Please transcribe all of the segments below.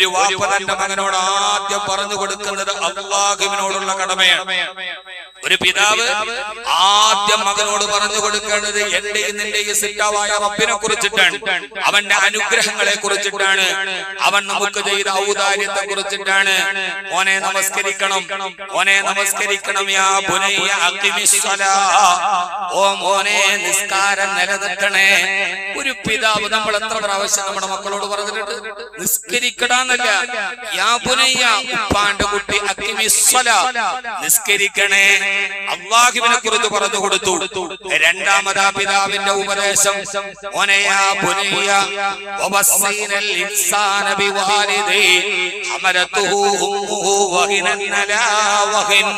ഒരു വാപ്പ തന്റെ മകനോട് ആദ്യം പറഞ്ഞു കൊടുക്കുന്നത് അല്ലാഹുവിനോടുള്ള കടമയാണ്. ഒരു പിതാവ് ആദ്യം മകനോട് പറഞ്ഞു കൊടുക്കേണ്ടത് എന്റെയും നിന്റെയും സിട്ടാവായ റബ്ബിനെ കുറിച്ചിട്ടാണ്, അവന്റെ അനുഗ്രഹങ്ങളെ കുറിച്ചിട്ടാണ്, അവൻ നമുക്ക് ചെയ്ത ഔദാര്യത്തെ കുറിച്ചിട്ടാണ്. ഓനെ നമസ്കരിക്കണം, ഓനെ നമസ്കരിക്കണം. യാ ബുനയ്യ അഖിമിസ്സലാ, ഓ മോനെ നിസ്കാരം നിലനിർത്തണേ. ഒരു പിതാവ് നമ്മൾ എത്ര പ്രാവശ്യം നമ്മുടെ മക്കളോട് പറഞ്ഞിട്ടുണ്ട് നിസ്കരിക്കടാന്നല്ല, യാ ബുനയ്യ ഉപ്പാന്റെ കുട്ടി അഖിമിസ്സലാ, നിസ്കരിക്കണേ. അല്ലാഹുവിനെ കുറിച്ച് പറഞ്ഞു കൊടുത്തു. രണ്ടാമതാ പിതാവിന്റെ ഉപദേശം, ഓനെ യാ ബുനയ്യ വവസ്സൈനൽ ഇൻസാന ബിവാലിദൈ ഹമലതുഹു ഉമ്മുഹു വഹിനൻ അലാ വഹിൻ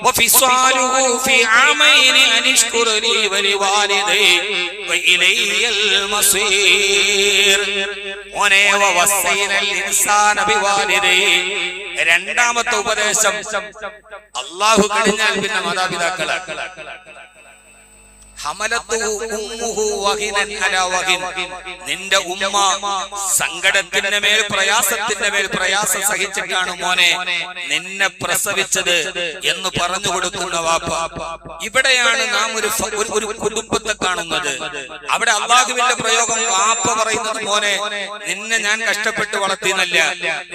വഫിസാലുഹു ഫി ആമൈൻ അനിഷ്കുർ ലി വലിവാലിദൈ വഇലയ്യൽ മസീർ. ഓനെ വവസ്സൈനൽ ഇൻസാന ബിവാലിദൈ. രണ്ടാമത്തെ ഉപദേശം അല്ലാഹു കഴിഞ്ഞാൽ പിന്നെ മാതാപിതാക്കളാണ്. നിന്റെ ഉമ്മ സങ്കടത്തിന്റെ മേൽ പ്രയാസത്തിന്റെ മേൽ പ്രയാസം സഹിച്ചിട്ടാണ് മോനെ നിന്നെ പ്രസവിച്ചത് എന്ന് പറഞ്ഞു കൊടുക്കുന്ന വാപ്പ. ഇവിടെയാണ് നാം ഒരു കുടുംബത്തെ കാണുന്നത്. അവിടെ അല്ലാഹുവിന്റെ പ്രയോഗം വാപ്പ പറയുന്നത് മോനെ നിന്നെ ഞാൻ കഷ്ടപ്പെട്ട് വളർത്തിയെന്നല്ല,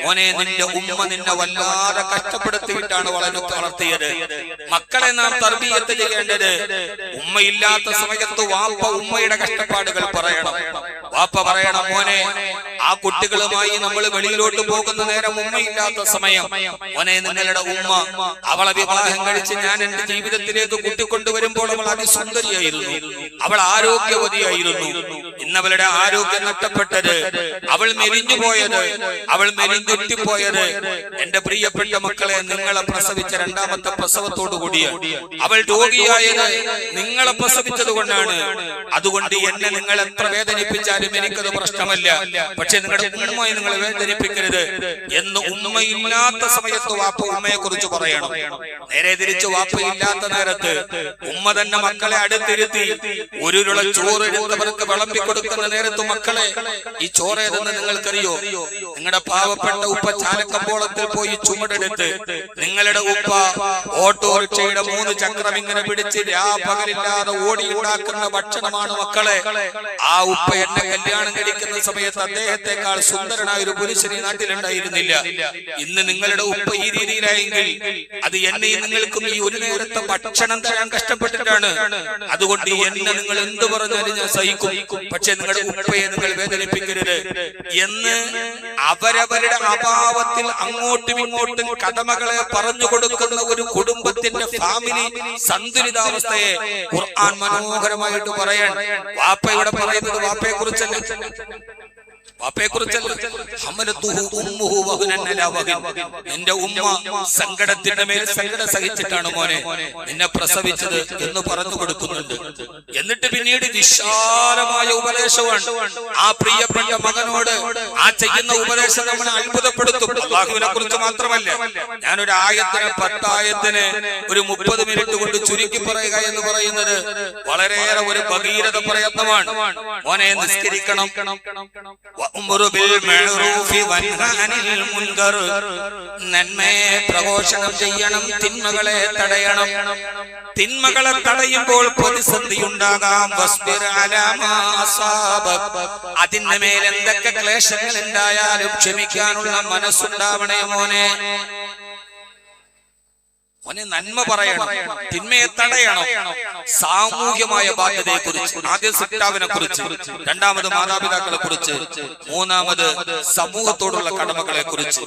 മോനെ നിന്റെ ഉമ്മ നിന്നെ വല്ലാതെ കഷ്ടപ്പെടുത്തിയിട്ടാണ് വളർത്തിയത്. മക്കളെ നാം തർബിയത്ത് ചെയ്യേണ്ടത് ഉമ്മയില്ലാത്ത സമയത്ത് വാപ്പ ഉമ്മയുടെ കഷ്ടപ്പാടുകൾ പറയണം. വാപ്പ പറയണം മോനെ ആ കുട്ടികളുമായി നമ്മൾ വെളിയിലോട്ട് പോകുന്ന നേരം ഉമ്മയില്ലാത്ത സമയം, മോനെ നിങ്ങളുടെ ഉമ്മ അവളെ വിവാഹം കഴിച്ച് ഞാൻ എന്റെ ജീവിതത്തിലേക്ക് കൂട്ടിക്കൊണ്ടുവരുമ്പോൾ അവൾ അതിസുന്ദരിയായിരുന്നു, അവൾ ആരോഗ്യവതിയായിരുന്നു. ഇന്നവളുടെ ആരോഗ്യം നഷ്ടപ്പെട്ടത്, അവൾ മെലിഞ്ഞുപോയത്, അവൾ മെലിഞ്ഞൊട്ടിപ്പോയത് എന്റെ പ്രിയപ്പെട്ട മക്കളെ നിങ്ങളെ പ്രസവിച്ച രണ്ടാമത്തെ പ്രസവത്തോടു കൂടിയാണ്. അവൾ രോഗിയായത് നിങ്ങളെ പ്രസവിച്ചത് കൊണ്ടാണ്. അതുകൊണ്ട് എന്നെ നിങ്ങൾ എത്ര വേദനിപ്പിച്ചാലും എനിക്കത് പ്രശ്നമല്ല, പക്ഷെ നിങ്ങളുടെ ഉമ്മയെ നിങ്ങൾ വേദനിപ്പിക്കരുത് എന്ന് ഉമ്മയില്ലാത്ത സമയത്ത് വാപ്പ ഉമ്മയെ കുറിച്ച് പറയണം. നേരെ തിരിച്ച് വാപ്പയില്ലാത്ത നേരത്ത് ഉമ്മ തന്നെ മക്കളെ അടുത്തിരുത്തി ഒരുരുള ചോറ് എടുത്തവർക്ക് വിളമ്പി കൊടുക്കുന്ന നേരത്ത് മക്കളെ ഈ ചോറ് ഏതെന്ന് നിങ്ങൾക്കറിയോ? നിങ്ങളുടെ പാവപ്പെട്ട ഉപ്പ ചാലക്കമ്പോളത്തിൽ പോയി ചുമടെടുത്ത് നിങ്ങളുടെ ഉപ്പ ഓട്ടോറിക്ഷയുടെ 3 ചക്രം ഇങ്ങനെ പിടിച്ച് രാപകലില്ലാതെ ഓടി ഉണ്ടാക്കുന്ന ഭക്ഷണമാണ് മക്കളെ. ആ ഉപ്പ എന്നെ കല്യാണം കഴിക്കുന്ന സമയത്ത് അദ്ദേഹത്തെക്കാൾ സുന്ദരനായ ഒരു പുരുഷൻ ഈ നാട്ടിലുണ്ടായിരുന്നില്ല. ഇന്ന് നിങ്ങളുടെ ഉപ്പ ഈ രീതിയിലായെങ്കിൽ അത് എന്നെയും നിങ്ങൾക്കും ഈ ഒരു നേരത്തെ ഭക്ഷണം തരാൻ കഷ്ടപ്പെട്ടിട്ടാണ്. അതുകൊണ്ട് എന്നെ നിങ്ങൾ എന്ത് പറഞ്ഞാലും ഞാൻ സഹിക്കും, പക്ഷെ നിങ്ങളുടെ ഉപ്പയെ നിങ്ങൾ വേദനിപ്പിക്കരുത് എന്ന് അവരവരുടെ അഭാവത്തിൽ അങ്ങോട്ടും ഇങ്ങോട്ടും കടമകളെ പറഞ്ഞു കൊടുക്കുന്ന ഒരു കുടുംബത്തിന്റെ ഫാമിലി സന്തുലിതാവസ്ഥയെ ഖുർആൻ മനോഹരമായിട്ട് പറയാൻ. വാപ്പയുടെ പറയുന്നത് വാപ്പയെ കുറിച്ചല്ല, നിന്റെ ഉമ്മ സങ്കടത്തിന്റെ മേൽ സങ്കടം സഹിച്ചിട്ടാണ് മോനെ നിന്നെ പ്രസവിച്ചത് എന്ന് പറഞ്ഞു കൊടുക്കുന്നുണ്ട്. എന്നിട്ട് പിന്നീട് വിശാലമായ ഉപദേശമാണ് ആ പ്രിയപ്പെട്ട മകനോട്. ആ ചെയ്യുന്ന ഉപദേശം നമ്മളെ അത്ഭുതപ്പെടുത്തും. അല്ലാഹുവിനെ കുറിച്ച് മാത്രമല്ല, ഞാനൊരു ആയത്തിന് 10 ആയത്തിന് ഒരു 30 മിനിറ്റ് കൊണ്ട് ചുരുക്കി പറയുക എന്ന് പറയുന്നത് വളരെയേറെ ഒരു ഭഗീരഥ പ്രയത്നമാണ്. മോനെ നിസ്കരിക്കണം, നന്മയെ പ്രഘോഷണം ചെയ്യണം, തിന്മകളെ തടയണം. തിന്മകളെ തടയുമ്പോൾ പ്രതിസന്ധി ഉണ്ടാകാം. അതിന്റെ മേൽ എന്തൊക്കെ ക്ലേശങ്ങൾ ഉണ്ടായാലും ക്ഷമിക്കാനുള്ള മനസ്സുണ്ടാവണേ മോനെ. മോനെ നന്മ പറയണം, തിന്മയെ തടയണം. സാമൂഹ്യമായ ബാധ്യതയെ കുറിച്ച് ആദ്യം സിട്ടാവിനെ കുറിച്ച്, രണ്ടാമത് മാതാപിതാക്കളെ കുറിച്ച്, മൂന്നാമത് സമൂഹത്തോടുള്ള കടമകളെ കുറിച്ച്,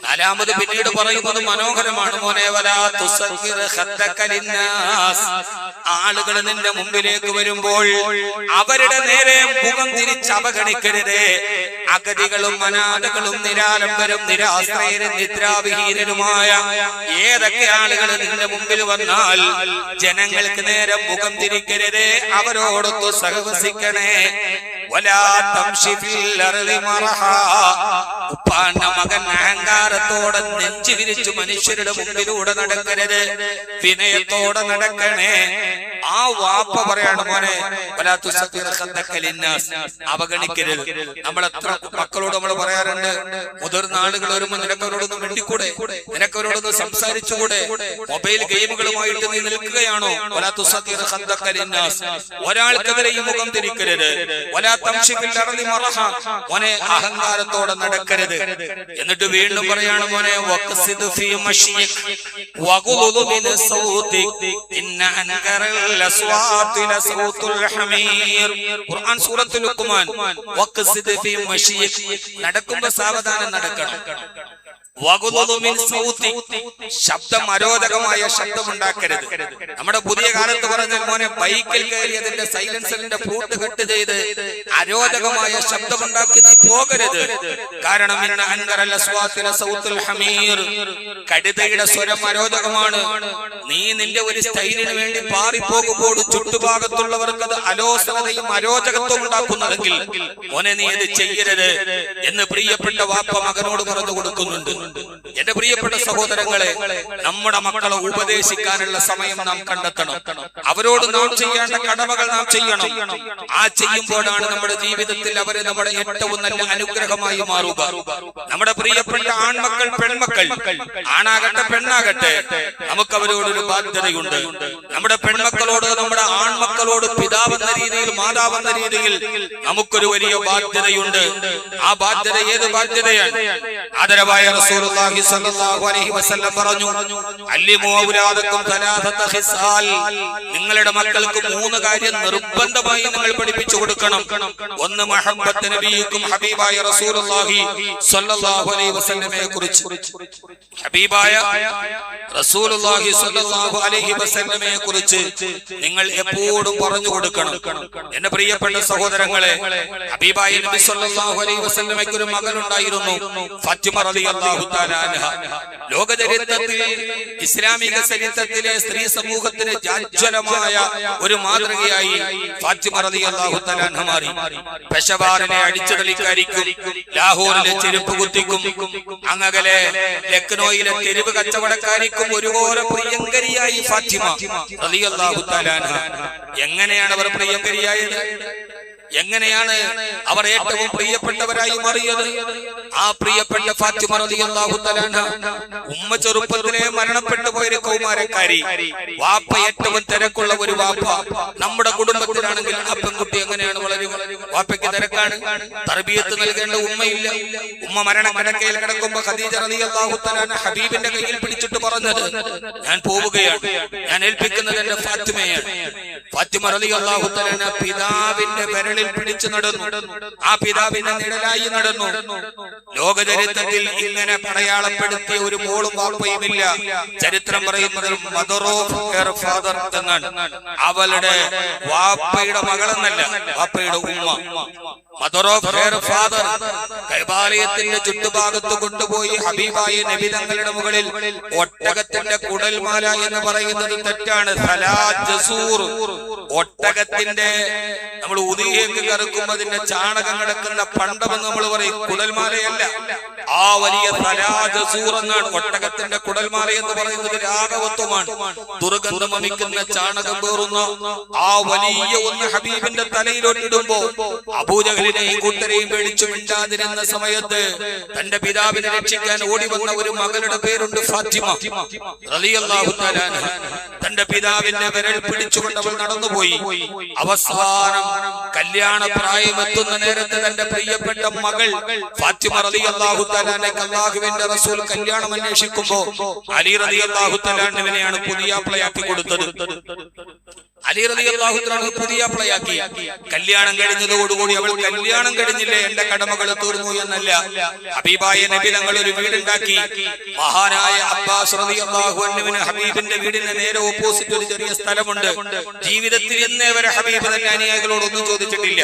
നാലാമത് പിന്നീട് പറയുന്നത് മനോഹരമാണ്. മോനെ വലാ തുസഗ്ഗിർ ഖദ്ദക ലിന്നാസ്. ആളുകൾ നിന്റെ മുമ്പിലേക്ക് വരുമ്പോൾ അവരുടെ നേരെ മുഖം തിരിച്ച് അവഗണിക്കരുതേ. അഗതികളും അനാഥകളും നിരാലംബരും നിരാശ്രയരും നിദ്രാവിഹീനരുമായ ഏതൊക്കെ ആളുകൾ നിന്റെ മുമ്പിൽ വന്നാൽ ജനങ്ങൾക്ക് നേരെ മുഖം തിരിക്കരുതേ, അവരോടൊത്ത് സഹവസിക്കണേ. ഉപ്പാന്റെ മകൻ അഹങ്കാര അഹങ്കാരത്തോടെ നെഞ്ചു വിരിച്ചു മനുഷ്യരുടെ മുമ്പിലൂടെ നടക്കരുത്, വിനയത്തോടെ നടക്കണേ. ആ വാപ്പ പറയാണ് മോനെ അവഗണിക്കരുത്. നമ്മളെത്ര മക്കളോട് നമ്മൾ പറയാറുണ്ട്, മുതിർന്ന ആളുകൾ വരുമ്പോ നിനക്കവരോടൊന്ന് മിണ്ടിക്കൂടെ, നിനക്കവരോടൊന്ന് സംസാരിച്ചുകൂടെ? മൊബൈൽ ഗെയിമുകളുമായിട്ട് നീ നിൽക്കുകയാണോ? ഒരാൾക്കെതിരെ ഈ മുഖം തിരിക്കരുത്. മോനെ അഹങ്കാരത്തോടെ നടക്കരുത്. എന്നിട്ട് വീണ്ടും പറയാണ് മോനെ നടക്കുമ്പോ സാവധാനം നടക്കണം. ശബ്ദം അരോചകമായ ശബ്ദം ഉണ്ടാക്കരുത്. നമ്മുടെ പുതിയ കാലത്ത് പറഞ്ഞാൽ മോനെ ബൈക്കിൽ കയറി അതിന്റെ സൈലൻസറിന്റെ ഫ്ലൂട്ട് കട്ട് ചെയ്ത് അരോചകമായ ശബ്ദമുണ്ടാക്കി നീ പോകരുത്. കാരണം കടുതയുടെ സ്വരം അരോചകമാണ്. നീ നിന്റെ ഒരു സ്റ്റൈലിന് വേണ്ടി പാറിപ്പോകുമ്പോൾ ചുറ്റുഭാഗത്തുള്ളവർക്ക് അത് അലോസരതയും അരോചകത്വം ഉണ്ടാക്കുന്നതെങ്കിൽ മോനെ നീ ഇത് ചെയ്യരുത് എന്ന് പ്രിയപ്പെട്ട വാപ്പ മകനോട് പറഞ്ഞു കൊടുക്കുന്നുണ്ട്. എന്റെ പ്രിയപ്പെട്ട സഹോദരങ്ങളെ, നമ്മുടെ മക്കളെ ഉപദേശിക്കാനുള്ള സമയം നാം കണ്ടെത്തണം. അവരോട് നാം ചെയ്യേണ്ട കടമകൾ നാം ചെയ്യണം. ആ ചെയ്യുമ്പോഴാണ് നമ്മുടെ ജീവിതത്തിൽ അവര് നമ്മുടെ ഏറ്റവും നല്ല അനുഗ്രഹമായി മാറുക. നമ്മുടെ പ്രിയപ്പെട്ട ആൺമക്കൾ, പെൺമക്കൾ, ആണാകട്ടെ പെണ്ണാകട്ടെ, നമുക്ക് അവരോടൊരു ബാധ്യതയുണ്ട്. നമ്മുടെ പെൺമക്കളോട്, നമ്മുടെ ആൺമക്കളോട് പിതാവെന്ന രീതിയിൽ, മാതാവെന്ന രീതിയിൽ നമുക്കൊരു വലിയ ബാധ്യതയുണ്ട്. ആ ബാധ്യത ഏത് ബാധ്യതയാണ്? ആദരവായ റസൂലുള്ളാഹി സ്വല്ലല്ലാഹു അലൈഹി വസല്ലം പറഞ്ഞു, അല്ലിമു ഔലാദക്കും സലാസത ഖിസാൽ. നിങ്ങളുടെ മക്കൾക്ക് 3 കാര്യം നിർബന്ധമായി നിങ്ങൾ പഠിപ്പിച്ചു കൊടുക്കണം. ഒന്ന് മഹബ്ബത്ത് നബിയിക്കും, ഹബീബായ റസൂലുള്ളാഹി സ്വല്ലല്ലാഹു അലൈഹി വസല്ലമയെ കുറിച്ച്, ഹബീബായ റസൂലുള്ളാഹി സ്വല്ലല്ലാഹു അലൈഹി വസല്ലമയെ കുറിച്ച് നിങ്ങൾ എപ്പോഴും പറഞ്ഞു കൊടുക്കണം. എന്റെ പ്രിയപ്പെട്ട സഹോദരങ്ങളെ, ഹബീബായ നബി സ്വല്ലല്ലാഹു അലൈഹി വസല്ലമയ്ക്ക് ഒരു മകനുണ്ടായിരുന്നു, ഫാത്തിമ റളിയല്ലാഹു തആല അൻഹ. ലോക ചരിത്രത്തിൽ, ഇസ്ലാമിക ചരിത്രത്തിലെ സ്ത്രീ സമൂഹത്തിന് ജാജ്വലമായ ഒരു മാതൃകയായി ഫാത്തിമ റളിയല്ലാഹു തആല അൻഹ മാറി. പെഷവാറിനെ അടിച്ചുതളിക്കാരിക്കും, ലാഹോറിലെ ചെരുപ്പ് കുത്തിക്കും, അങ്ങകലെ ലക്നോയിലെ തെരുവ് കച്ചവടക്കാരിക്കും ഒരുപോലെ പ്രിയങ്കരിയായി ഫാത്തിമ റളിയല്ലാഹു തആല അൻഹ. എങ്ങനെയാണ് അവർ പ്രിയങ്കരിയായത്? എങ്ങനെയാണ് അവർ ഏറ്റവും പ്രിയപ്പെട്ടവരായി മാറിയത്? ആ പ്രിയപ്പെട്ട ഫാത്തിമ റളിയല്ലാഹു തആല അൻഹ ഉമ്മ ചെറുപ്പത്തിലെ മരണപ്പെട്ടു പോയൊരു കൗമാരക്കാരി, വാപ്പ ഏറ്റവും തിരക്കുള്ള ഒരു വാപ്പ. നമ്മുടെ കുടുംബത്തിലാണെങ്കിൽ ആ പെൺകുട്ടി എങ്ങനെയാണ് വളരുക? വാപ്പയ്ക്ക് തിരക്കാണ്, തർബിയത്ത് നൽകേണ്ട ഉമ്മയില്ല. ഉമ്മ മരണക്കിടക്കയിൽ കിടക്കുമ്പോ ഖദീജ റളിയല്ലാഹു തആല അൻഹ ഹബീബിന്റെ കയ്യിൽ പിടിച്ചിട്ട് പറഞ്ഞത്, ഞാൻ പോവുകയാണ്, ഞാൻ ഏൽപ്പിക്കുന്നത് എന്റെ ഫാത്തിമയാണ്. ഫാത്തിമ റളിയല്ലാഹു തആല അൻഹ പിതാവിന്റെ വിരളിൽ പിടിച്ചു നടന്നു. ആ പിതാവിന്റെ നിഴലായി നടന്നു. ലോക ചരിത്രത്തിൽ ഇങ്ങനെ അടയാളപ്പെടുത്തിയ ഒരു മോളും വാപ്പയും ഇല്ല. ചരിത്രം പറയുന്നത് മദർ ഓഫ് ഹെർ ഫാദർ എന്നാണ്. അവളുടെ വാപ്പയുടെ മകളെന്നല്ല, വാപ്പയുടെ ഉമ്മ. Mother of her father. കൈബാലയത്തിന്റെ ചുറ്റുഭാഗത്ത് കൊണ്ടുപോയി ഹബീബായ നബി തങ്ങളുടെ മുകളിൽ ഒട്ടകത്തിന്റെ കുടൽമാല എന്ന് പറയുന്നത് തെറ്റാണ്. ഒട്ടകത്തിന്റെ നമ്മൾ ഉദയക്ക് കറക്കുമ്പോ അതിന്റെ ചാണകം കിടക്കുന്ന പണ്ടമെന്ന് നമ്മൾ പറയും, കുടൽമാലയല്ല. ആ വലിയ സലാജസൂർ എന്നാണ്. ഒട്ടകത്തിന്റെ കുടൽമാല എന്ന് പറയുന്നത് രാഘവത്വമാണ്. ദുർഗന്ധം വമിക്കുന്ന ചാണകം പേറുന്ന ആ വലിയ ഒന്ന് ഹബീബിന്റെ തലയിലോട്ടിടുമ്പോ അബൂജഹലിനെയും കൂട്ടരെയും പേടിച്ചു മിണ്ടാതിരുന്ന സമയത്ത് തന്റെ പിതാവിനെ രക്ഷിക്കാൻ ഓടി വന്ന ഒരു മകളുടെ പേരുണ്ട് ഫാത്തിമ റളിയല്ലാഹു തആല അൻഹ. തന്റെ പിതാവിന്റെ വിരൽ പിടിച്ചുകൊണ്ട് അവൾ നടന്നുപോയി. അവസാനം കല്യാണ പ്രായമെത്തുന്ന നേരത്തെ തന്റെ പ്രിയപ്പെട്ട മകൾ ഫാത്തിമ റളിയല്ലാഹു തആല അൻഹയ്ക്ക് അല്ലാഹുവിന്റെ റസൂൽ കല്യാണം അന്വേഷിക്കുമ്പോ അലി റളിയല്ലാഹു തആല അൻഹുവിനെയാണ് പുതിയാപ്ലയാക്കി കൊടുത്തത്. അലി റളിയല്ലാഹു തആല പുതിയാപ്ലയാക്കി. കല്യാണം കഴിഞ്ഞതോടുകൂടി അവൾ കല്യാണം കഴിഞ്ഞില്ലേ, എന്റെ കടമകൾ തീർന്നു എന്നല്ല, ഹബീബായ നബി തങ്ങൾ ഒരു വീടുണ്ടാക്കി. മഹാനായ അബ്ബാസ് റളിയല്ലാഹു അൻഹുവിന് ഹബീബിന്റെ വീടിന് നേരെ ഓപ്പോസിറ്റ് ഒരു ചെറിയ സ്ഥലമുണ്ട്. ജീവിതത്തിൽ ഇന്നേ വരെ ഹബീബ് തന്നെ അനുയായികളോട് ഒന്നും ചോദിച്ചിട്ടില്ല.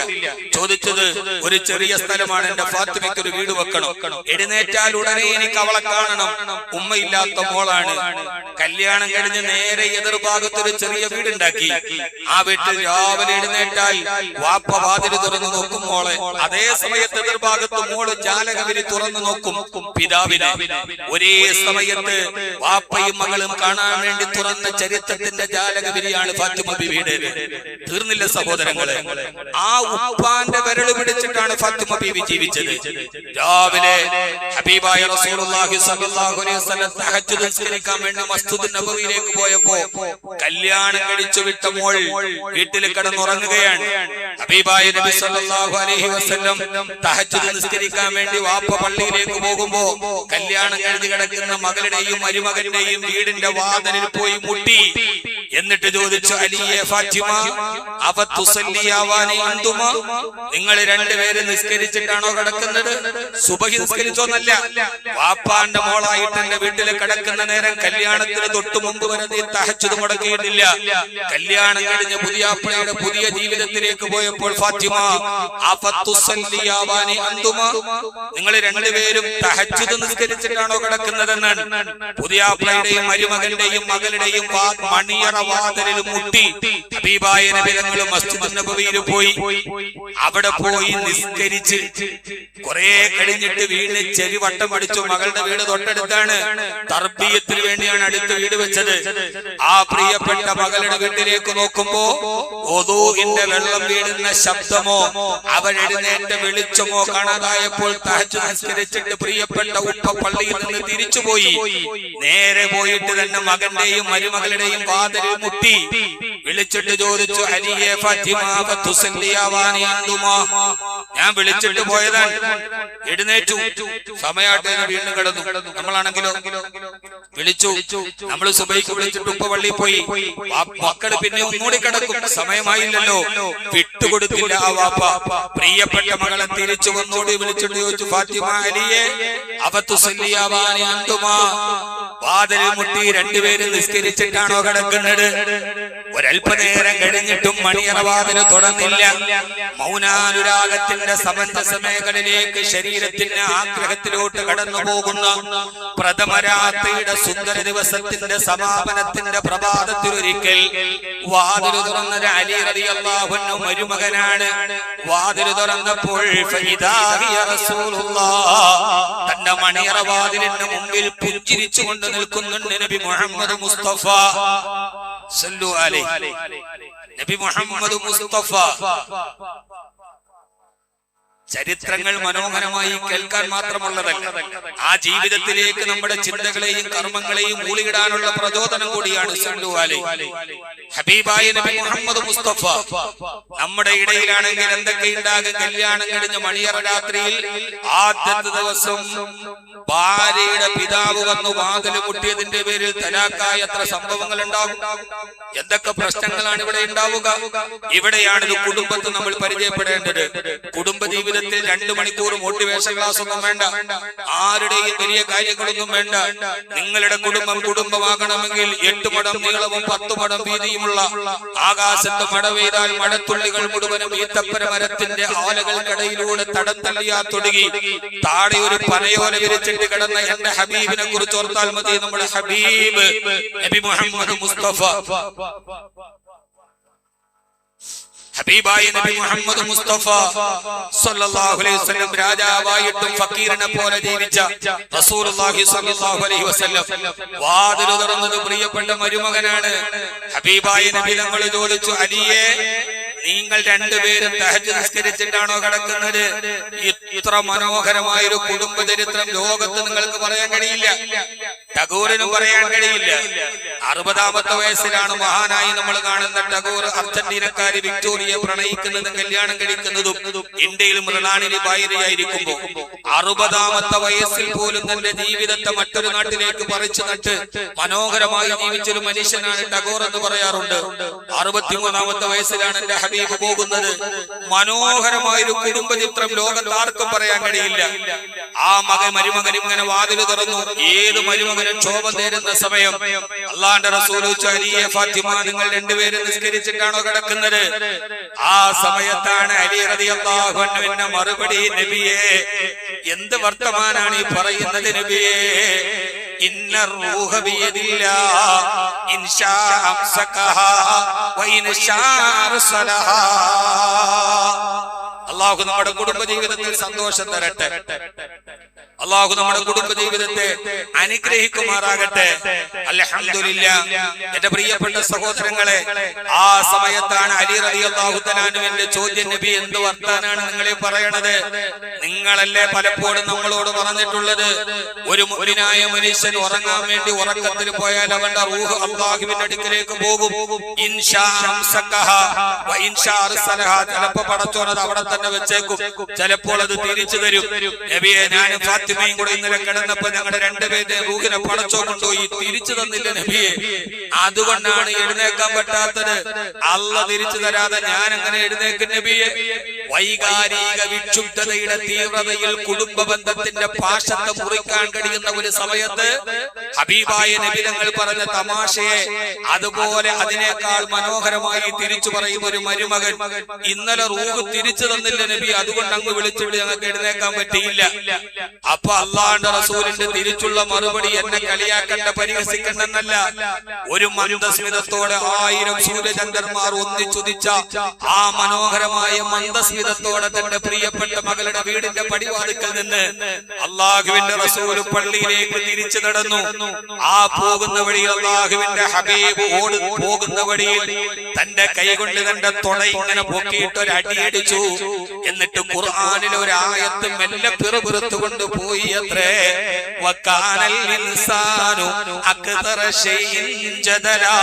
ചോദിച്ചത് ഒരു ചെറിയ സ്ഥലമാണ്, എന്റെ ഫാത്തിമയ്ക്ക് ഒരു വീട് വെക്കണം, എഴുന്നേറ്റാൽ ഉടനെ എനിക്ക് അവളെ കാണണം, ഉമ്മയില്ലാത്ത മോളാണ്. കല്യാണം കഴിഞ്ഞ് നേരെ എതിർഭാഗത്തൊരു ചെറിയ വീടുണ്ടാക്കി. ആ വീട്ടിൽ രാവിലെ എഴുന്നേറ്റാൽ വാപ്പ വാതിൽ തുറന്നു നോക്കും മോളെ, അതേ സമയത്ത് എതിർഭാഗത്ത് മോള് ജാലകവിരി തുറന്നു നോക്കും പിതാവിനെ. ഒരേ സമയത്ത് വാപ്പയും മകളും കാണാൻ വേണ്ടി തുറന്ന ചരിത്രത്തിന്റെ ജാലകവിരിയാണ് ഫാത്തിമ ബീവിയുടെ. തീർന്നില്ല സഹോദരങ്ങളെ, ആ ഉപ്പാന്റെ വിരൽ പിടിച്ചിട്ടാണ് ഫാത്തിമ ബീവി ജീവിച്ചത്. രാവിലെ ഹബീബായ റസൂലുള്ളാഹി സ്വല്ലല്ലാഹു അലൈഹി വസല്ലം തഹജ്ജുദ് നിസ്കരിക്കാൻ വേണ്ടി മസ്ജിദ് നബവിയിലേക്ക് പോയപ്പോ കല്യാണം കഴിച്ചു വിട്ട മോൾ വീട്ടിൽ കിടന്നുറങ്ങുകയാണ്. ഹബീബായ നബി സ്വല്ലല്ലാഹു അലൈഹി വസല്ലം തഹജ്ജുദ് നിസ്കരിക്കാൻ വേണ്ടി വാപ്പ പള്ളിയിലേക്ക് പോകുമ്പോ കല്യാണം കഴിഞ്ഞ് കിടക്കുന്ന മകളുടെയും മരുമകന്റെയും വീടിന്റെ വാതിലിൽ പോയി മുട്ടി. എന്നിട്ട് ചോദിച്ചു, അലിയെ ഫാത്തിമ അവതുസല്ലിയാവാനി അന്തുമ, നിങ്ങൾ രണ്ടുപേര് നിസ്കരിച്ചിട്ടാണോ കിടക്കുന്നത്? സുബഹി നിസ്കരിച്ചോന്നല്ല, വാപ്പാന്റെ മോളായിട്ട് എന്റെ വീട്ടിൽ കിടക്കുന്ന നേരം കല്യാണത്തിന് തൊട്ടു മുമ്പ് വരെ നീ തഹജ്ജുദ് മുടക്കിയിട്ടില്ല. കല്യാണം കഴിഞ്ഞ് പുതിയാപ്പയുടെ പുതിയ ജീവിതത്തിലേക്ക് പോയപ്പോൾ ഫാത്തിമ അവതുസല്ലിയാവാനി അന്തുമ, നിങ്ങൾ രണ്ടുപേരും തഹജ്ജുദ് നിസ്കരിച്ചിട്ടാണോ കിടക്കുന്നതെന്നാണ്. പുതിയാപ്പയുടെയും മരുമകന്റെയും മകളുടെയും മണിയറ വാതിലിൽ മുട്ടി ഹബീബായ നബി തങ്ങൾ മസ്ജിദ് നബവിയിൽ പോയി. അവിടെ പോയി നിസ്കരിച്ച് കുറെ കഴിഞ്ഞിട്ട് വീട് ചെവി വട്ടം അടിച്ചു. മകളുടെ വീട് തൊട്ടടുത്താണ്, തർബീയത്തിന് വേണ്ടിയാണ് അടുത്ത വീട് വെച്ചത്. ആ പ്രിയപ്പെട്ട മകളുടെ വീട്ടിലേക്ക് നോക്കുമ്പോ ഒദൂഇന്റെ വെള്ളം വീഴുന്ന ശബ്ദമോ അവരെഴുന്നേറ്റ വെളിച്ചമോ കാണാതായപ്പോൾ തഹജ്ജുദ് നിസ്കരിച്ചിട്ട് പ്രിയപ്പെട്ട ഉപ്പ പള്ളിയിൽ നിന്ന് തിരിച്ചുപോയി. നേരെ പോയിട്ട് തന്നെ മകന്റെയും മരുമകളുടെയും വാതിലിൽ മുട്ടി വിളിച്ചിട്ട് ചോദിച്ചു, അലിയെ ഫാത്തിമ ഫതുസല്ലിയാവാനി അന്തുമാ, ഞാൻ വിളിച്ചിട്ട് പോയതാണ്, എഴുന്നേറ്റു, സമയായിട്ട് വീണ്ടും കിടന്നു. നമ്മളാണെങ്കിലോ വിളിച്ചു, നമ്മൾ സുബൈക്ക് വിളിച്ചിട്ട് ഉപ്പ പള്ളിയിൽ പോയി, മക്കള് പിന്നെ ഒന്നുകൂടി കിടക്കും, സമയമായില്ലല്ലോ, വിട്ടുകൊടുത്തില്ല ആ വാപ്പ. പ്രിയപ്പെട്ട മകളെ തിരിച്ചു വന്നോടി വിളിച്ചിട്ട് ചോദിച്ചു, ഫാത്തിമ അലിയെ അവതുസല്ലിയാവാനി അന്തുമാ, വാതിലിൽ മുട്ടി രണ്ടുപേരും നിസ്കരിച്ചിട്ടാണോ കിടക്കുന്നത്? ഒരല്പനേരം കഴിഞ്ഞിട്ടും മണിയറ വാതിൽ തുറന്നില്ല. മൗനാനുരാഗത്തിന്റെ സമഞ്ജസ മേഖലയിലേക്ക് ശരീരത്തിന്റെ ആഗ്രഹത്തിലോട്ട് കടന്നു പോകുന്ന പ്രഥമരാത്രിയുടെ സുന്ദര ദിവസത്തിന്റെ സമാപനത്തിന്റെ പ്രഭാതത്തിലൊരിക്കൽ വാതിൽ തുറന്നത് അലി റളിയല്ലാഹു അൻഹു മരുമകനാണ്. വാതിൽ തുറന്നപ്പോൾ തന്റെ മണിയറ വാതിലിന് മുമ്പിൽ പുഞ്ചിരിച്ചുകൊണ്ട് നിൽക്കുന്നുണ്ട് നബി മുഹമ്മദ് മുസ്തഫ സല്ലു അലൈഹി. നബി മുഹമ്മദ് മുസ്തഫ. ചരിത്രങ്ങൾ മനോഹരമായി കേൾക്കാൻ മാത്രമുള്ളതല്ല, ആ ജീവിതത്തിലേക്ക് നമ്മുടെ ചിന്തകളെയും കർമ്മങ്ങളെയും മൂളിയിടാനുള്ള പ്രചോദനം കൂടിയാണ്. സല്ലു അലൈഹി. ഹബീബായ നബി മുഹമ്മദ് മുസ്തഫ നമ്മുടെ ഇടയിലാണെങ്കിൽ എന്തൊക്കെ ഉണ്ടാകും? കല്യാണം കഴിഞ്ഞ മണിയറ രാത്രിയിൽ ആദ്യത്തെ ദിവസം ഭാര്യയുടെ പിതാവ് വന്നു വാതിൽ മുട്ടിയതിന്റെ പേരിൽ തലാക്കായ എത്ര സംഭവങ്ങൾ ഉണ്ടാകും, എന്തൊക്കെ പ്രശ്നങ്ങളാണ് ഇവിടെ ഉണ്ടാവുക. ഇവിടെയാണ് ഇത് കുടുംബത്തെ നമ്മൾ പരിചയപ്പെടേണ്ടത്. കുടുംബ ജീവിതത്തിൽ 2 മണിക്കൂർ മോട്ടിവേഷൻ ക്ലാസ് ഒന്നും വേണ്ട, ആരുടെയും വലിയ കാര്യങ്ങളൊന്നും വേണ്ട. നിങ്ങളുടെ കുടുംബം കുടുംബമാകണമെങ്കിൽ 8 മടം നീളവും 10 മടം വീതിയുമുള്ള ആകാശത്ത് മഴ പെയ്താൽ മഴത്തുള്ളികൾ മുഴുവനും ഈത്തപ്പന മരത്തിന്റെ ആലകൾക്കിടയിലൂടെ തടത്തള്ളിയാ തൊടുകി താഴെ ഒരു പനയോല വിരിച്ചിട്ട് കിടന്ന എന്റെ ഹബീബിനെ കുറിച്ച് ഓർത്താൽ മതി. നമ്മുടെ ഹബീബ് നബി മുഹമ്മദ് മുസ്തഫ. ഹബീബായ നബി മുഹമ്മദ് മുസ്തഫ സല്ലല്ലാഹു അലൈഹി വസല്ലം രാജാവായിട്ടും ഫക്കീറിനെ പോലെ ജീവിച്ച റസൂലുള്ളാഹി സ്വല്ലല്ലാഹു അലൈഹി വസല്ലം വാതിൽ തുറന്നത് പ്രിയപ്പെട്ട മരുമകനാണ്. ഹബീബായ നബി തങ്ങൾ ചോദിച്ചു, അലിയെ നിങ്ങൾ രണ്ടുപേരും തഹജ്ജുദ് നിസ്കരിച്ചിട്ടാണോ കിടക്കുന്നത്? ഇത്ര മനോഹരമായ ഒരു കുടുംബ ചരിത്രം ലോകത്ത് നിങ്ങൾക്ക് പറയാൻ കഴിയില്ല, ടാഗോറിനും പറയാൻ കഴിയില്ല. 60ാമത്തെ വയസ്സിലാണ് മഹാനായി നമ്മൾ കാണുന്ന ടാഗോർ അർജന്റീനക്കാരി വിക്ടോറിയെ പ്രണയിക്കുന്നതും കല്യാണം കഴിക്കുന്നതും ഇന്ത്യയിൽ മൃണാളിനി ഭാര്യയായിരിക്കുമ്പോ 60ാമത്തെ വയസ്സിൽ പോലും തന്റെ ജീവിതത്തെ മറ്റൊരു നാട്ടിലേക്ക് പറിച്ചു നട്ട് മനോഹരമായി ജീവിച്ചൊരു മനുഷ്യനാണ് ടാഗോർ എന്ന് പറയാറുണ്ട്. 63ാമത്തെ വയസ്സിലാണ് എന്റെ ഹബീബ് പോകുന്നത്. മനോഹരമായൊരു കുടുംബ ചിത്രം ലോകത്ത് ആർക്കും പറയാൻ കഴിയില്ല. ആ മരുമകൻ ഇങ്ങനെ വാതിൽ തുറന്നു. ഏത് മരുമകനും ക്ഷോഭം നേരുന്ന സമയം അല്ലാഹുവിന്റെ റസൂൽ അലിയെ ഫാത്തിമ നിങ്ങൾ രണ്ടുപേരും നിസ്കരിച്ചിട്ടാണോ കിടക്കുന്നത്? ആ സമയത്താണ് അലി റളിയല്ലാഹു അൻഹുവിന്റെ മറുപടി, നബിയേ എന്ത് വർത്തമാനാണ് ഈ പറയുന്നത് നബിയേ? ഇന്നർ റൂഹ ബിയദില്ലാഹ് ഇൻഷാ അംസകഹാ വഇൻഷാ അർസലഹാ. അല്ലാഹു നമ്മുടെ കുടുംബ ജീവിതത്തിൽ സന്തോഷം തരട്ടെ. അല്ലാഹു നമ്മുടെ കുടുംബ ജീവിതത്തെ അനുഗ്രഹിക്കുമാറാകട്ടെ. അൽഹംദുലില്ലാഹ്. എന്റെ പ്രിയപ്പെട്ട സഹോദരങ്ങളെ, ആ സമയത്താണ് അലി റളിയല്ലാഹു തആല അൻഹുവിന്റെ ചോദ്യം, നബി എന്ത് വർത്താനാണ് നിങ്ങളെ പറയണത്? നിങ്ങളല്ലേ പലപ്പോഴും നമ്മളോട് പറഞ്ഞിട്ടുള്ളത്, ഒരു മുഅ്മിനായ മനുഷ്യൻ ഉറങ്ങാൻ വേണ്ടി ഉറക്കത്തിൽ പോയാൽ അവന്റെ റൂഹ് അല്ലാഹുവിന്റെ അടുക്കലേക്ക് പോകും. ഇൻഷാ അംസകഹാ വ ഇൻഷാ അർസലഹാ. ചിലപ്പോൾ പടച്ചോൻ അത് അവിടെ തന്നെ വെച്ചേക്കും, ചിലപ്പോൾ അത് തിരിച്ചു തരും. നബിയെ, ഞാനും ഫാത്തിമയും കൂടെ ഇന്നലെ കിടന്നപ്പോ ഞങ്ങളുടെ രണ്ടുപേരുടെ റൂഹിനെ പടച്ചോൻ കൊണ്ടുപോയി, തിരിച്ചു തന്നില്ല നബിയെ. അതുകൊണ്ടാണ് എഴുന്നേക്കാൻ പറ്റാത്തത്. അല്ലാഹ് തിരിച്ചു തരാതെ ഞാൻ അങ്ങനെ എഴുന്നേക്കും നബിയെ. വൈകാരിക വിക്ഷുബ്ധതയുടെ തീവ്രതയിൽ കുടുംബ ബന്ധത്തിന്റെ പാശത്തെ മുറിക്കാൻ കഴിയുന്ന ഒരു സമയത്ത് ഹബീബായ നബി തങ്ങൾ പറഞ്ഞ തമാശയെ അതുപോലെ അതിനേക്കാൾ മനോഹരമായി തിരിച്ചു പറയുന്ന ഒരു മരുമകൻ, ഇന്നലെ റൂഹ് തിരിച്ചു തന്നില്ല നബി, അതുകൊണ്ട് അങ്ങ് വിളിച്ചിട്ട് ഞങ്ങൾക്ക് എഴുന്നേക്കാൻ പറ്റിയില്ല. അപ്പൊ അള്ളാഹുവിന്റെ റസൂലിന്റെ തിരിച്ചുള്ള മറുപടി, എന്നെ കളിയാക്കണ്ട, പരിഹസിക്കണ്ടെന്നല്ല, ഒരു മന്ദസ്മിതത്തോടെ 1000 സൂര്യചന്ദ്രന്മാർ ഒന്നിച്ചുദിച്ച ആ മനോഹരമായ മന്ദസ്മിതത്തോടെ തന്റെ പ്രിയപ്പെട്ട മകളുടെ വീടിന്റെ പടിവാതിക്കൽ നിന്ന് അള്ളാഹുവിന്റെ റസൂൽ പള്ളിയിലേക്ക് തിരിച്ചു നടന്നു. ആ പോകുന്ന വഴിയിൽ അള്ളാഹുവിന്റെ ഹബീബ് പോകുന്ന വഴിയിൽ തന്റെ കൈകൊണ്ട് തന്റെ തൊട ഇങ്ങനെ പൊക്കിയിട്ട് ഒരു അടിയടിച്ചു. എന്നിട്ട് ഖുർആനിലെ ഒരു ആയത്ത് മെല്ലെ പിറുപിറുത്തുകൊണ്ട് പോയി അത്രേ. വകാനൽ ഇൻസാനു അക്തറ ശൈഇൻ ജദലാ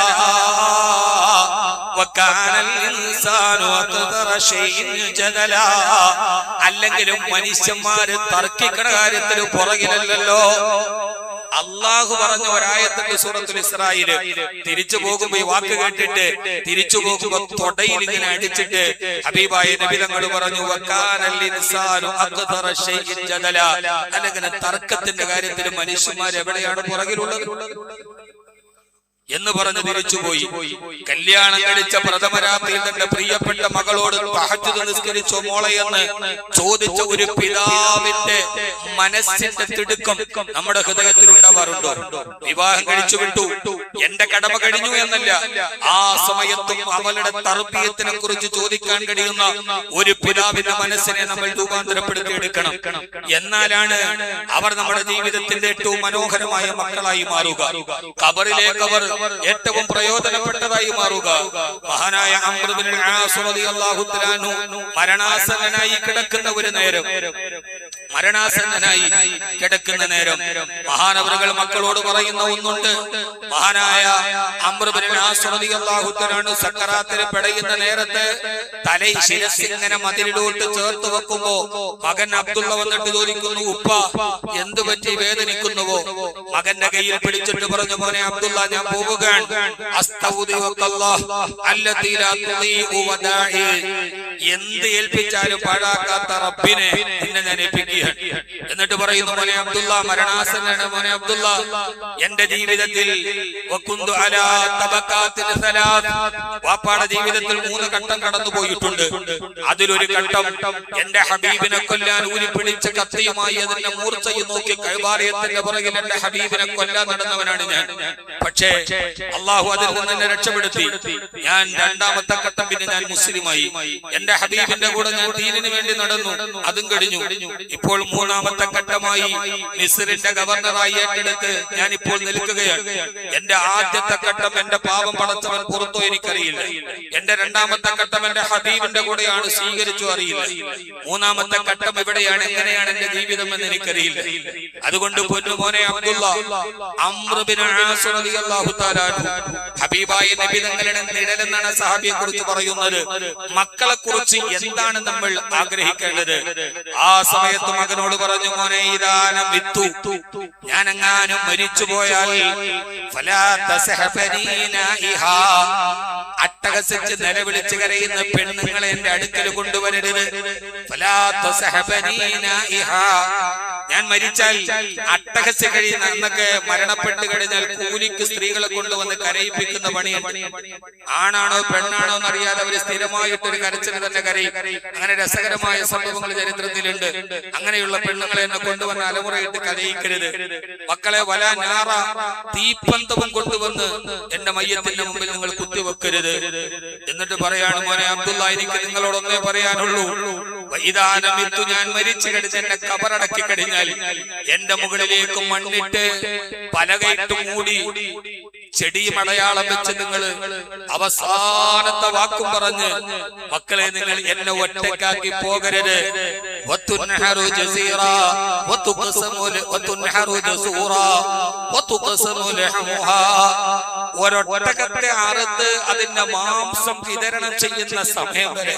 വകാനൽ ഇൻസാനു അക്തറ ശൈഇൻ ജദലാ. അല്ലെങ്കിലും മനുഷ്യന്മാര് തർക്കിക്കണ കാര്യത്തിൽ പുറകിലല്ലോ. അള്ളാഹു പറഞ്ഞ ഒരായത്തിന്റെ സൂറത്തുൽ ഇസ്രായില് തിരിച്ചു പോകുമ്പോ ഈ വാക്ക് കേട്ടിട്ട് തിരിച്ചു പോകുമ്പോ തൊടയിൽ ഇങ്ങനെ അടിച്ചിട്ട് ഹബീബായ നബി തങ്ങൾ പറഞ്ഞു, വകാനൽ ഇൻസാനു അക്തറ ശൈഇൻ ജദലാ. അല്ലെങ്കിൽ തർക്കത്തിന്റെ കാര്യത്തിൽ മനുഷ്യന്മാർ എവിടെയാണ് പുറകിലുള്ളത് എന്ന് പറഞ്ഞ് തിരിച്ചുപോയി. കല്യാണം കഴിച്ച പ്രഥമ രാത്രിയിൽ തന്റെ പ്രിയപ്പെട്ട മകളോട് തഹജ്ജുദ് നിസ്കരിച്ചോ മോളെ എന്ന് ചോദിച്ച ഒരു പിതാവിന്റെ മനസ്സിന്റെ തിടുക്കം നമ്മുടെ ഹൃദയത്തിൽ ഉണ്ടാവാറുണ്ടോ? വിവാഹം കഴിച്ചു വിട്ടു, എന്റെ കടമ കഴിഞ്ഞു എന്നല്ല, ആ സമയത്തും അവളുടെ തർബീയത്തിനെ കുറിച്ച് ചോദിക്കാൻ കഴിയുന്ന ഒരു പിതാവിന്റെ മനസ്സിനെ നമ്മൾ രൂപാന്തരപ്പെടുത്തിയെടുക്കണം. എന്നാലാണ് അവർ നമ്മുടെ ജീവിതത്തിന്റെ ഏറ്റവും മനോഹരമായ മക്കളായി മാറുക. ഖബറിലേക്ക് അവർ ഏറ്റവും പ്രയോജനപ്പെട്ടതായി മാറുക. മഹാനായ അംർ ഇബ്നുൽ ആസ് റളിയല്ലാഹു തആല അൻഹു മരണാസന്നനായി കിടക്കുന്ന ഒരു നേരം, മഹാനവറുകൾ മക്കളോട് പറയുന്ന ഒന്നുണ്ട്. മഹാനായ അംർ ഇബ്നുൽ ആസ് റളിയല്ലാഹു തആല അൻഹു സക്കറാത്തിൽ പെടയുന്ന നേരത്ത് തലയിൽ ശിരസ് ഇങ്ങനെ മതിലിലോട്ട് ചേർത്ത് വെക്കുമ്പോ മകൻ അബ്ദുള്ള വന്നിട്ട് ചോദിക്കുന്നു, ഉപ്പ എന്ത് പറ്റി, വേദനിക്കുന്നുവോ? മകന്റെ കയ്യിൽ പിടിച്ചിട്ട് പറഞ്ഞു, മോനെ അബ്ദുള്ള, ഞാൻ പോവുകയാണ്. എന്ത് ഏൽപ്പിച്ചാലും പാഴാക്കാത്ത റബ്ബിനെ എന്നെ ഞാൻ ഏൽപ്പിക്കുകയാണ്. എന്നിട്ട് പറയുന്നു, മോനെ അബ്ദുള്ള, മരണാസന്നനാണ് മോനെ അബ്ദുള്ള, എന്റെ ജീവിതത്തിൽ വാപ്പാടെ ജീവിതത്തിൽ 3 ഘട്ടം കടന്നു പോയിട്ടുണ്ട്. അതിലൊരു ഘട്ടം എന്റെ ഹബീബിനെ കൊല്ലാൻ ഊരിപ്പിടിച്ച കത്തിയുമായി അതിന്റെ മൂർച്ചയും നോക്കി കൈവാലയത്തിന്റെ പുറകിൽ എന്റെ ഹബീബിനെ കൊല്ലാൻ നടന്നവനാണ് ഞാൻ. പക്ഷേ അള്ളാഹു അതിൽ നിന്ന് എന്നെ രക്ഷപ്പെടുത്തി. ഞാൻ 2ാമത്തെ ഘട്ടം പിന്നെ ഞാൻ മുസ്ലിമായി. എന്റെ ഹബീബിന്റെ കൂടെ ഞാൻ ദീനിന് വേണ്ടി നടന്നു, അതും കഴിഞ്ഞു. ഇപ്പോൾ 3ാമത്തെ ഘട്ടമായി മിസ്രിന്റെ ഗവർണറായി ഏറ്റെടുത്ത് ഞാൻ ഇപ്പോൾ നിൽക്കുകയാണ്. എന്റെ ആദ്യത്തെ ഘട്ടം എന്റെ പാപം പടച്ചവൻ പുറത്തോ എനിക്കറിയില്ല. എന്റെ 2ാമത്തെ ഘട്ടം എന്റെ ഹബീബിന്റെ കൂടെയാണ്, സ്വീകരിച്ചു അറിയില്ല. 3ാമത്തെ ഘട്ടം എവിടെയാണ്, എങ്ങനെയാണ് എന്റെ ജീവിതം എന്ന് എനിക്കറിയില്ല. അതുകൊണ്ട് പൊന്നുമോനെ അബ്ദുള്ള, അംർ ഇബ്നുൽ ആസ് റളിയല്ലാഹു തആല ഹബീബായ നബി തങ്ങളുടെ നിഴലെന്നാണ് സഹാബിയെ കുറിച്ച് പറയുന്നത്. മക്കളെ കുറിച്ച് എന്താണ് നമ്മൾ ആഗ്രഹിക്കേണ്ടത്? ആ സമയത്ത് മകനോട് പറഞ്ഞു, മോനെ ഇദാനം വിത്തു, ഞാൻ എങ്ങാനും മരിച്ചു പോയാൽ അട്ടഹസിച്ച് നിലവിളിച്ച് കരയുന്ന പെണ്ണുങ്ങളെ എന്റെ അടുക്കൽ കൊണ്ടുവരരുത്. ഞാൻ മരിച്ചാൽ അട്ടഹസ് കഴിയുന്ന അന്നൊക്കെ മരണപ്പെട്ട് കഴിഞ്ഞാൽ കൂലിക്ക് സ്ത്രീകളെ കൊണ്ടുവന്ന് കരയിപ്പിക്കുന്ന പണിയാണ്. ആണാണോ പെണ്ണാണോ എന്നറിയാതെ അവര് സ്ഥിരമായിട്ടൊരു കരച്ചിൽ തന്നെ കരയും. അങ്ങനെ രസകരമായ സംഭവങ്ങൾ ചരിത്രത്തിലുണ്ട്. അങ്ങനെ അങ്ങനെയുള്ള പെണ്ണുങ്ങളെ എന്നെ കൊണ്ടുവന്ന് അലമുറയിട്ട് കരയിക്കരുത്. മക്കളെ വല നാറ തീപ്പന്തവും കൊണ്ടുവന്ന് എന്റെ മയ്യത്തിന്റെ മുമ്പിൽ നിങ്ങൾ കുത്തിവെക്കരുത്. എന്നിട്ട് പറയാണ്, മോനെ അബ്ദുള്ള, എനിക്ക് നിങ്ങളോടൊന്നേ പറയാനുള്ളൂ. വൈദാനമിത്തു, ഞാൻ മരിച്ചു കഴിഞ്ഞ് എന്നെ കബറടക്കി കഴിഞ്ഞാൽ എന്റെ മുകളിലേക്ക് മണ്ണിട്ട് പലകയിട്ട് മൂടി ചെടിയും അടയാളം വെച്ച് നിങ്ങൾ അവസാനത്തെ വാക്കും പറഞ്ഞ് മക്കളെ നിങ്ങൾ എന്നെ ഒറ്റക്കാക്കി പോകരുത്. ഒരൊട്ടകത്തെ അറുത്ത് അതിന്റെ മാംസം വിതരണം ചെയ്യുന്ന സമയം വരെ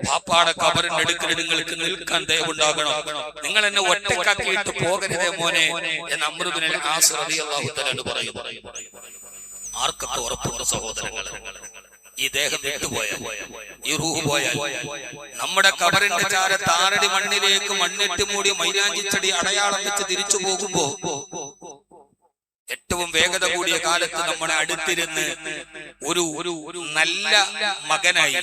പാപ്പാടെ കബറിന്റെ അടുക്കൽ നിങ്ങൾക്ക് നിൽക്കാൻ ദയവുണ്ടാകണം. നിങ്ങൾ എന്നെ ഒറ്റക്കാക്കിയിട്ട് പോകരുതേ മോനെ എന്ന് അംർ ഇബ്നുൽ ആസ് റളിയല്ലാഹു തആല പറയുന്നു. ആർക്കൊക്കെ ഉറപ്പുണ്ട് സഹോദരങ്ങളെ, ഈ ദേഹം വിട്ടുപോയാൽ, ഈ റൂഹ് പോയാൽ, നമ്മുടെ കബറിന്റെ ചാരത്ത് ആറടി മണ്ണിലേക്ക് മണ്ണിട്ട് മൂടി മൈലാഞ്ചിച്ചെടി അടയാളം വെച്ച് തിരിച്ചു പോകുമ്പോ ഏറ്റവും വേഗത കൂടിയ കാലത്ത് നമ്മുടെ അടുത്തിരുന്ന് ഒരു നല്ല മകനായി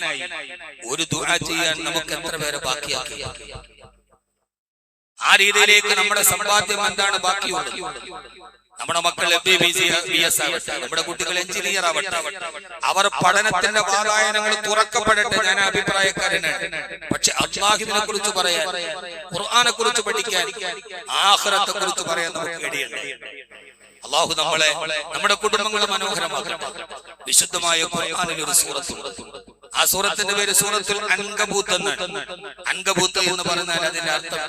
ഒരു ദുആ ചെയ്യാൻ നമുക്ക് എത്ര പേരെ ബാക്കിയാക്കി? ആ രീതിയിലേക്ക് നമ്മുടെ സമ്പാദ്യം എന്താണ് ബാക്കിയുള്ളത്? നമ്മുടെ മക്കൾ MBBS ആവട്ടെ, നമ്മുടെ കുട്ടികൾ എഞ്ചിനീയർ ആവട്ടെ, അവർ പഠനത്തിന്റെ വാതായനങ്ങൾ തുറക്കപ്പെടട്ടെ. ഞാൻ അഭിപ്രായക്കാരനാണ്. പക്ഷെ അല്ലാഹുവിനെ കുറിച്ച് പറയാൻ, ഖുർആനെ കുറിച്ച് പഠിക്കാൻ, ആഖിറത്തെ കുറിച്ച് പറയാൻ നമുക്ക് പേടിയുണ്ട്. അല്ലാഹു നമ്മളെ, നമ്മുടെ കുടുംബങ്ങളെ മനോഹരമാക്കട്ടെ. വിശുദ്ധമായ ഖുർആനിൽ ഒരു സൂറത്തുണ്ട്. ആ സൂറത്തിന്റെ പേര് സൂറത്തുൽ അൻകബൂത്ത് എന്നാണ്. അൻകബൂത്ത് എന്ന് പറഞ്ഞാൽ അതിന്റെ അർത്ഥം,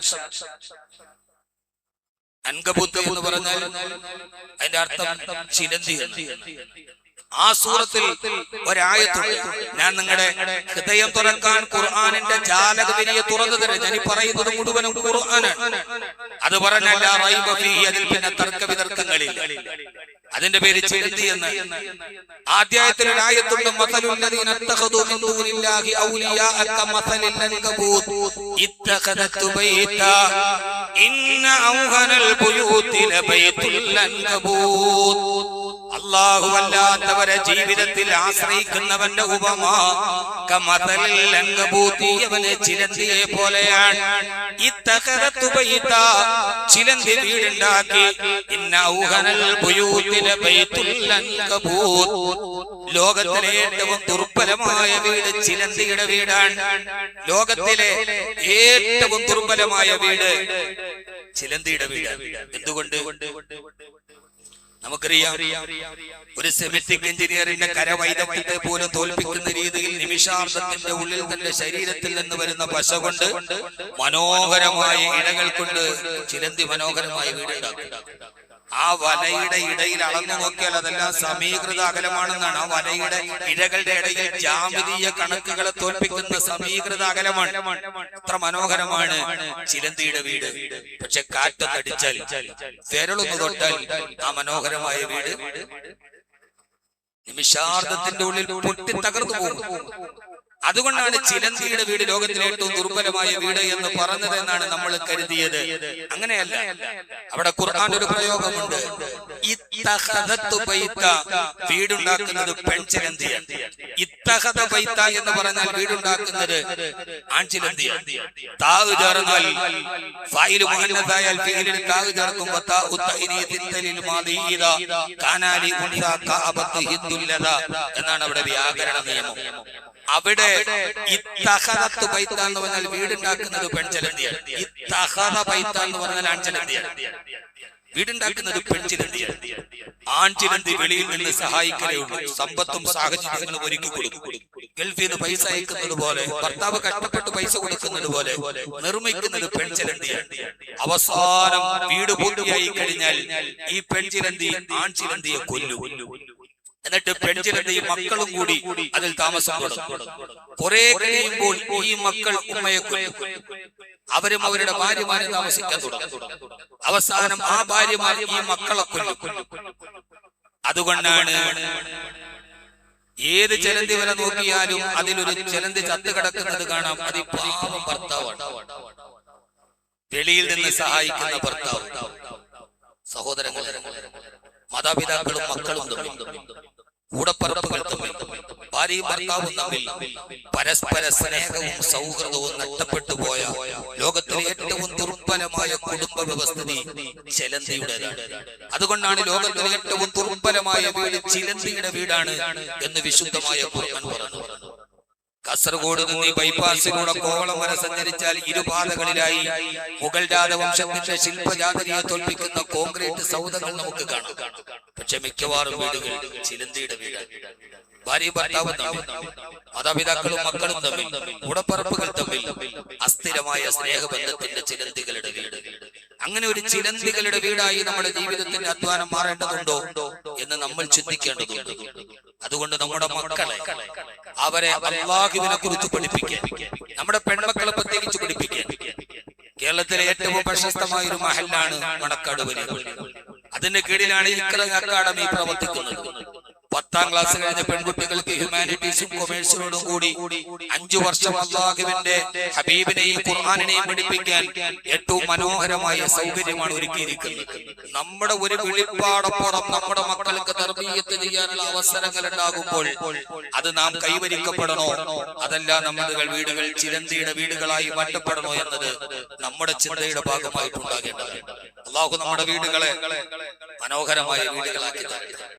അൻകബൂത്ത് എന്ന് പറഞ്ഞാൽ അതിന്റെ അർത്ഥം ചിലന്തി. ആ സൂറത്തിൽ ഒരായത്തുണ്ട്. ഞാൻ നിങ്ങളുടെ ഹൃദയം തുറക്കാൻ ഖുർആനിന്റെ ജാലകവിരിയ തുറന്നു തരാം. ഞാൻ ഈ പറയുന്നത് മുഴുവനും ഖുർആനാണ്. അത് പറഞ്ഞല്ല റൈബ ഫീഹി, അതിൽ പിന്നെ തർക്ക വിതർക്കങ്ങളില്ല. അതിന്റെ പേര് ചിലന്തി എന്ന്. അധ്യായത്തിൽ ഒരു ആയത്തുണ്ട്, മസലുൽ ലദീന ഇത്തഖദൂ മിൻ ദൂനില്ലാഹി ഔലിയാഅ കമസലിൽ അൻകബൂത്ത് ഇത്തഖദതു ബൈതാ ഇന്ന ഔഹനൽ ബുയൂതി ലബൈതുൽ അൻകബൂത്ത്. അല്ലാഹു അല്ലാത്തവരെ ജീവിതത്തിൽ ആശ്രയിക്കുന്നവന്റെ ഉപമ കമസലിൽ അൻകബൂത്തി, അവനെ ചിലന്തിയെ പോലെയാണ്. ഇത്തഖദതു ബൈതാ, ചിലന്തി വീടുണ്ടാക്കി. ഇന്ന ഔഹനൽ ബുയൂതി ലബൈതുൽ അൻകബൂത്ത്, ലോകത്തിലെ ഏറ്റവും ദുർബലമായ വീട് ചിലന്തിയുടെ വീടാണ്. ലോകത്തിലെ ഏറ്റവും ദുർബലമായ വീട് ചിലന്തിയുടെ വീടാണ്. എന്തുകൊണ്ട്? നമുക്കറിയാം, ഒരു സെമിറ്റിക് എഞ്ചിനീയറിന്റെ കരവൈദഗ്ധ്യത്തെ പോലും തോൽപ്പിക്കുന്ന രീതിയിൽ നിമിഷാർദ്ധത്തിന്റെ ഉള്ളിൽ തന്റെ ശരീരത്തിൽ നിന്ന് വരുന്ന പശ കൊണ്ട് മനോഹരമായ ഇഴകൾ കൊണ്ട് ചിലന്തി മനോഹരമായ വീടുണ്ടാക്കും. ആ വലയുടെ ഇടയിൽ അളന്നു നോക്കിയാൽ അതെല്ലാം സമീകൃത അകലമാണെന്നാണ്. ആ വലയുടെ ഇഴകളുടെ ഇടയിൽ ജാമിതീയ കണക്കുകളെ തോൽപ്പിക്കുന്ന സമീകൃത അകലമാണ്. അത്ര മനോഹരമാണ് ചിലന്തിയുടെ വീട്. പക്ഷെ കാറ്റത്തടിച്ചാൽ, വിരലൊന്ന് തൊട്ടാൽ ആ മനോഹരമായ വീട് നിമിഷാർദ്ധത്തിന്റെ ഉള്ളിൽ പൊട്ടി തകർന്നു പോകും. അതുകൊണ്ടാണ് ചിലന്തിയുടെ വീട് ലോകത്തിലെ ഏറ്റവും ദുർബലമായ വീട് എന്ന് പറഞ്ഞത് എന്നാണ് നമ്മൾ കരുതിയത്. അങ്ങനെയല്ല. അവിടെ ഖുർആൻ ഒരു പ്രയോഗമുണ്ട്, ഇത്തഖദതു ബൈത, വീടുണ്ടാക്കുന്നത് പെൺചിലന്തിയാണ്. ഇത്തഖദ ബൈത എന്ന് പറഞ്ഞാൽ വീടുണ്ടാക്കുന്നത് ആൺചിലന്തിയാണ്. താവ് ചേർന്നാൽ, ഫായിൽ മുഹന്നദായാൽ ഫീലിൽ താവ് ചേർക്കുമ്പോൾ താഉ തഅനീസിൻ തലിൽ മാദീദ കാനാലി ഉൻസാ കഅബത്തു ഹിദ്ദുല്ലദ എന്നാണ് അവിടെ വ്യാകരണ നിയമം. അവിടെ ഇത്തഖദതു ബൈത എന്ന് പറഞ്ഞാൽ വീടുണ്ടാക്കുന്നത് പെൺചിലന്തിയാണ്. ഇത്തഖദ ബൈത എന്ന് പറഞ്ഞാൽ ആൺചിലന്തിയാണ്. വീടുണ്ടാക്കുന്നത് പെൺചിലന്തിയാണ്. ആൺചിലന്തി വെളിയിൽ നിന്ന് സഹായിക്കലേ ഉള്ളൂ. സമ്പത്തും സാഹചര്യങ്ങളും ഒരുക്കി കൊടുക്കും. ഗൾഫിൽ നിന്ന് പൈസ അയക്കുന്നത് പോലെ, ഭർത്താവ് കഷ്ടപ്പെട്ട് പൈസ കൊടുക്കുന്നത് പോലെ നിർമ്മിക്കുന്നത് പെൺചിലന്തിയാണ്. അവസാനം വീട് പൂർത്തിയായി കഴിഞ്ഞാൽ ഈ പെൺചിലന്തി ആൺചിലന്തിയെ കൊല്ലും. എന്നിട്ട് പെൺചിലന്തിയും മക്കളും കൂടി അതിൽ താമസം തുടങ്ങും. കുറെ കഴിയുമ്പോൾ ഈ മക്കൾ ഉമ്മയെ കൊല്ലും. അവരും അവരുടെ ഭാര്യമാരെ താമസിക്കാൻ തുടങ്ങും. അവസാനം ആ ഭാര്യമാർ ഈ മക്കളെ കൊല്ലും. അതുകൊണ്ടാണ് ഏത് ചിലന്തി വരെ നോക്കിയാലും അതിലൊരു ചിലന്തി ചത്തു കിടക്കുന്നത് കാണാം. അത് ഈ പാവം ഭർത്താവാണ്, വെളിയിൽ നിന്ന് സഹായിക്കുന്ന ഭർത്താവ്. സഹോദരങ്ങളെ, മാതാപിതാക്കളും മക്കളും തമ്മിൽ, കൂടപ്പറപ്പുകൾ തമ്മിൽ, ഭാര്യയും ഭർത്താവും തമ്മിൽ പരസ്പര സ്നേഹവും സൗഹൃദവും നഷ്ടപ്പെട്ടു പോയ ലോകത്തിലെ ഏറ്റവും ദുർബലമായ കുടുംബ വ്യവസ്ഥിതി ചിലന്തിയുടേതാണ്. അതുകൊണ്ടാണ് ലോകത്തിലെ ഏറ്റവും ദുർബലമായ വീട് ചിലന്തിയുടെ വീടാണ് എന്ന് വിശുദ്ധമായ ഖുർആൻ പറഞ്ഞു. കാസർഗോഡ് നിന്ന് ഈ ബൈപ്പാസിലൂടെ കോവളം വരെ സഞ്ചരിച്ചാൽ ഇരുപാതകളിലായി മുഗൾ രാജവംശത്തിന്റെ ശില്പജാതരിയെ തോൽപ്പിക്കുന്ന കോൺക്രീറ്റ് സൗധങ്ങൾ നമുക്ക് കാണാം. പക്ഷെ മിക്കവാറും വീടുകൾ ചിലന്തിയുടെ വീടാണ്. ഭാര്യ ഭർത്താവ് തമ്മിൽ, മാതാപിതാക്കളും മക്കളും തമ്മിൽ, ഉടപ്പറപ്പുകൾ തമ്മിൽ അസ്ഥിരമായ സ്നേഹബന്ധത്തിന്റെ ചിലന്തികളുടെ വീട്. അങ്ങനെ ഒരു ചിലന്തികളുടെ വീടായി നമ്മുടെ ജീവിതത്തിന്റെ അധ്വാനം മാറേണ്ടതുണ്ടോ എന്ന് നമ്മൾ ചിന്തിക്കേണ്ടതുണ്ട്. അതുകൊണ്ട് നമ്മുടെ മക്കളെ, അവരെ അല്ലാഹുവിനെ കുറിച്ച് പഠിപ്പിക്കാൻ, നമ്മുടെ പെൺമക്കളെ പ്രത്യേകിച്ച് പഠിപ്പിക്കാൻ. കേരളത്തിലെ ഏറ്റവും പ്രശസ്തമായ ഒരു മഹല്ലാണ് മണക്കാട് വലിയ പള്ളി. അതിന്റെ കീഴിലാണ് ഇഖ്റ അക്കാദമി പ്രവർത്തിക്കുന്നത്. 10ാം ക്ലാസ് കഴിഞ്ഞ പെൺകുട്ടികൾക്ക് ഹ്യൂമാനിറ്റീസും കൊമേഴ്സിനോടും കൂടി 5 വർഷം അല്ലാഹുവിന്റെ ഹബീബിനെയും ഖുർആനിനെയും പഠിപ്പിക്കാൻ ഏറ്റവും മനോഹരമായ സൗകര്യമാണ് ഒരുക്കിയിരിക്കുന്നത്. നമ്മുടെ ഒരു വെളിപ്പാടപ്പുറം നമ്മുടെ മക്കൾക്ക് തർബീയത്ത് ചെയ്യാനുള്ള അവസരങ്ങൾ ഉണ്ടാകുമ്പോൾ അത് നാം കൈവരിക്കപ്പെടണോ, അതല്ല നമ്മുടെ വീടുകൾ ചിലന്തിയുടെ വീടുകളായി മാറ്റപ്പെടണോ എന്നത് നമ്മുടെ ചിന്തയുടെ ഭാഗമായിട്ടുണ്ടാകേണ്ടതാണ്. അല്ലാഹു നമ്മുടെ വീടുകളെ മനോഹരമായ വീടുകളാക്കി തരട്ടെ.